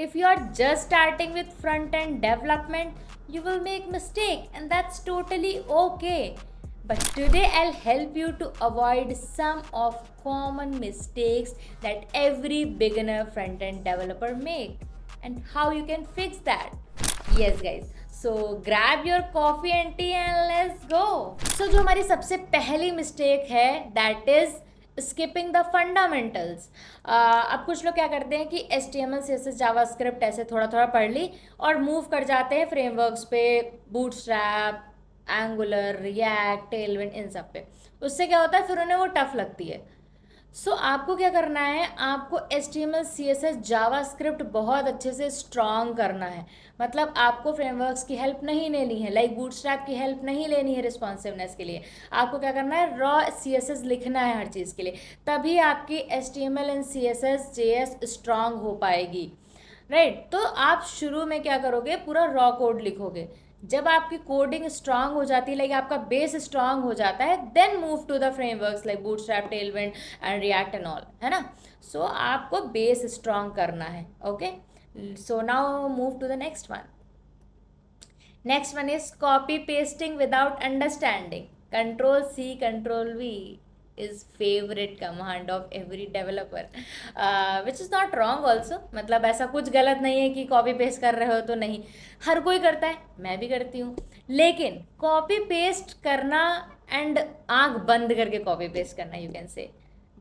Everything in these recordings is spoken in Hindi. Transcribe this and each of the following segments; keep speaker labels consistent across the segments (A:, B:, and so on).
A: If you are just starting with front end development, you will make mistake and that's totally okay. But today I'll help you to avoid some of common mistakes that every beginner front end developer make and how you can fix that. Yes guys, so grab your coffee and tea and let's go. So जो हमारी सबसे पहली मिस्टेक है that is skipping the fundamentals. अब कुछ लोग क्या करते हैं कि H T M L C S S JavaScript ऐसे थोड़ा थोड़ा पढ़ ली और मूव कर जाते हैं फ्रेमवर्क्स पे, बूटस्ट्रैप, एंगुलर, रिएक्ट, टेलविंड, इन सब पे। उससे क्या होता है, फिर उन्हें वो टफ लगती है। सो आपको क्या करना है, आपको H T M L C S S JavaScript बहुत अच्छे से स्ट्रॉन्ग करना है। मतलब आपको फ्रेमवर्क्स की हेल्प नहीं लेनी है, लाइक बूटस्ट्रैप की हेल्प नहीं लेनी है रिस्पॉन्सिवनेस के लिए। आपको क्या करना है, रॉ सी एस एस लिखना है हर चीज़ के लिए, तभी आपकी H T M L and C S S J S strong हो पाएगी। राइट, तो आप शुरू में क्या करोगे, पूरा रॉ कोड लिखोगे। जब आपकी कोडिंग स्ट्रांग हो जाती है, लाइक आपका बेस स्ट्रांग हो जाता है, then move to the frameworks like Bootstrap, Tailwind and React and all, है ना। सो आपको बेस स्ट्रांग करना है। Okay, so now move to the next one. Next one is copy pasting without understanding. Control C control V is favorite command of every developer, which is not wrong also। मतलब ऐसा कुछ गलत नहीं है कि कॉपी पेस्ट कर रहे हो तो नहीं, हर कोई करता है, मैं भी करती हूँ। लेकिन कॉपी पेस्ट करना एंड आंख बंद करके कॉपी पेस्ट करना, you can say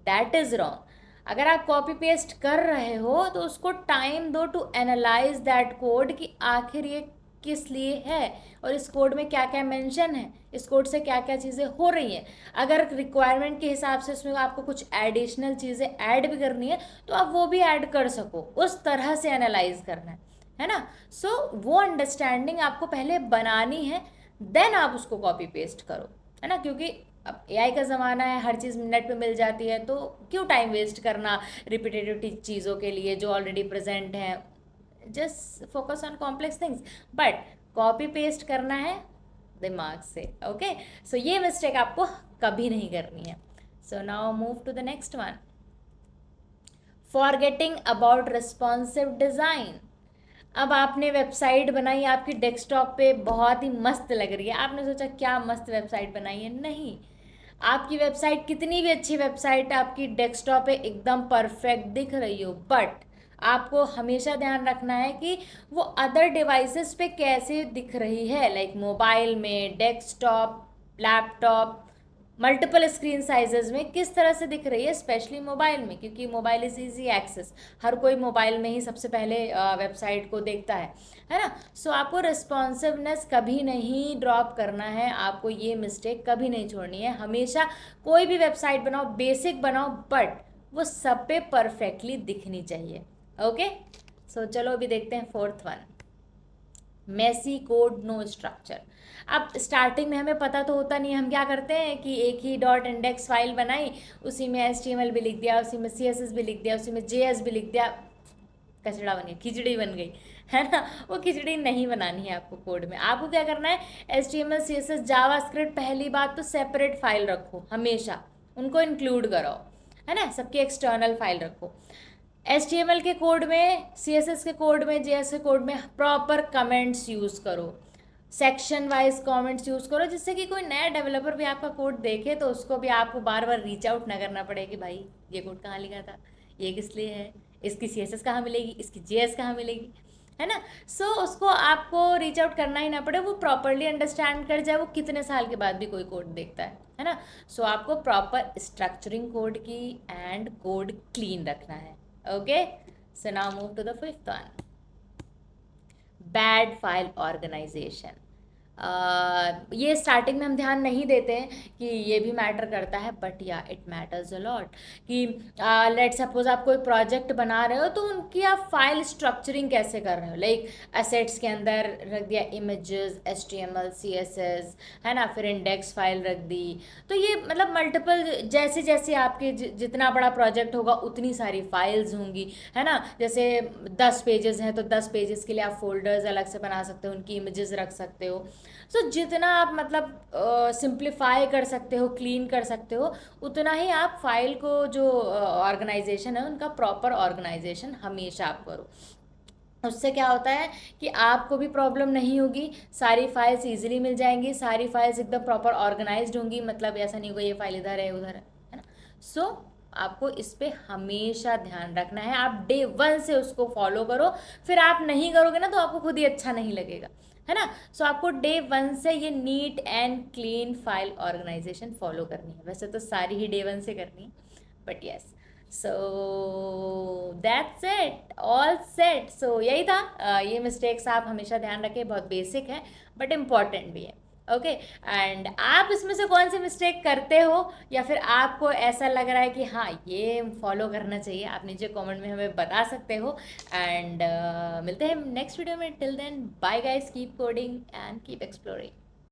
A: that is wrong. अगर आप कॉपी पेस्ट कर रहे हो तो उसको टाइम दो टू एनालाइज दैट कोड कि आखिर ये किस लिए है और इस कोड में क्या क्या मेंशन है, इस कोड से क्या क्या चीज़ें हो रही हैं। अगर रिक्वायरमेंट के हिसाब से उसमें आपको कुछ एडिशनल चीज़ें ऐड भी करनी है तो आप वो भी ऐड कर सको, उस तरह से एनालाइज करना है ना। सो वो अंडरस्टैंडिंग आपको पहले बनानी है, देन आप उसको कॉपी पेस्ट करो, है ना। क्योंकि अब एआई का ज़माना है, हर चीज़ नेट पे मिल जाती है, तो क्यों टाइम वेस्ट करना रिपीटेटिव चीज़ों के लिए जो ऑलरेडी प्रेजेंट हैं। Just focus on complex things, but copy paste करना है दिमाग से। ओके, सो ये मिस्टेक आपको कभी नहीं करनी है। So now move to the next one, forgetting about responsive design. अब आपने वेबसाइट बनाई, आपकी डेस्कटॉप पे बहुत ही मस्त लग रही है, आपने सोचा क्या मस्त वेबसाइट बनाई है। नहीं, आपकी वेबसाइट कितनी भी अच्छी वेबसाइट आपकी डेस्कटॉप पे एकदम परफेक्ट दिख रही हो, बट आपको हमेशा ध्यान रखना है कि वो अदर डिवाइसेस पे कैसे दिख रही है, लाइक मोबाइल में, desktop, laptop, multiple screen sizes में किस तरह से दिख रही है, स्पेशली मोबाइल में, क्योंकि मोबाइल इज इजी एक्सेस, हर कोई मोबाइल में ही सबसे पहले वेबसाइट को देखता है ना। सो आपको रिस्पॉन्सिवनेस कभी नहीं ड्रॉप करना है, आपको ये मिस्टेक कभी नहीं छोड़नी है। हमेशा कोई भी वेबसाइट बनाओ, बेसिक बनाओ, बट वो सब पे परफेक्टली दिखनी चाहिए। ओके, सो चलो अभी देखते हैं fourth one, messy code no structure. अब स्टार्टिंग में हमें पता तो होता नहीं, हम क्या करते हैं कि एक ही डॉट इंडेक्स फाइल बनाई, उसी में HTML भी लिख दिया, उसी में CSS भी लिख दिया, उसी में JS भी लिख दिया, कचड़ा बन गया, खिचड़ी बन गई, है ना। वो खिचड़ी नहीं बनानी है आपको कोड में। आपको क्या करना है, HTML CSS जावास्क्रिप्ट पहली बात तो सेपरेट फाइल रखो, हमेशा उनको इंक्लूड करो, है ना, सबकी एक्सटर्नल फाइल रखो। HTML के कोड में, CSS के कोड में, JS के कोड में प्रॉपर कमेंट्स यूज़ करो, सेक्शन वाइज कमेंट्स यूज़ करो, जिससे कि कोई नया डेवलपर भी आपका कोड देखे तो उसको भी आपको बार बार रीच आउट ना करना पड़े कि भाई ये कोड कहाँ लिखा था, ये किस लिए है, इसकी CSS कहाँ मिलेगी, इसकी JS कहाँ मिलेगी, है ना। सो उसको आपको रीच आउट करना ही ना पड़े, वो प्रॉपरली अंडरस्टैंड कर जाए, वो कितने साल के बाद भी कोई कोड देखता है ना। सो आपको प्रॉपर स्ट्रक्चरिंग कोड की एंड कोड क्लीन रखना है। Okay, so now move to the fifth one, bad file organization. ये स्टार्टिंग में हम ध्यान नहीं देते हैं कि ये भी मैटर करता है, बट या इट मैटर्स अ लॉट। कि लेट सपोज आप कोई प्रोजेक्ट बना रहे हो तो उनकी आप फाइल स्ट्रक्चरिंग कैसे कर रहे हो, लाइक असेट्स के अंदर रख दिया इमेजेस, HTML CSS, है ना, फिर इंडेक्स फाइल रख दी। तो ये मतलब मल्टीपल, जैसे जैसे आपके जितना बड़ा प्रोजेक्ट होगा उतनी सारी फाइल्स होंगी, है ना। जैसे 10 पेजेस हैं तो 10 पेजेस के लिए आप फोल्डर्स अलग से बना सकते हो, उनकी इमेजेस रख सकते हो। सो जितना आप मतलब सिंप्लीफाई कर सकते हो, क्लीन कर सकते हो, उतना ही आप फाइल को जो ऑर्गेनाइजेशन है उनका प्रॉपर ऑर्गेनाइजेशन हमेशा आप करो। उससे क्या होता है कि आपको भी प्रॉब्लम नहीं होगी, सारी फाइल्स इजीली मिल जाएंगी, सारी फाइल्स एकदम प्रॉपर ऑर्गेनाइज्ड होंगी, मतलब ऐसा नहीं होगा ये फाइल इधर है उधर है ना। सो आपको इस पे हमेशा ध्यान रखना है, आप डे वन से उसको फॉलो करो, फिर आप नहीं करोगे ना तो आपको खुद ही अच्छा नहीं लगेगा, है ना। सो आपको डे वन से ये neat and clean file organization follow करनी है, वैसे तो सारी ही डे वन से करनी है, but yes. So that's it, all set. So यही था, ये मिस्टेक्स आप हमेशा ध्यान रखें, बहुत बेसिक है बट इम्पॉर्टेंट भी है। ओके, एंड आप इसमें से कौन सी मिस्टेक करते हो या फिर आपको ऐसा लग रहा है कि हाँ ये फॉलो करना चाहिए, आप नीचे कमेंट में हमें बता सकते हो। एंड मिलते हैं नेक्स्ट वीडियो में, till then bye guys, keep coding and keep exploring.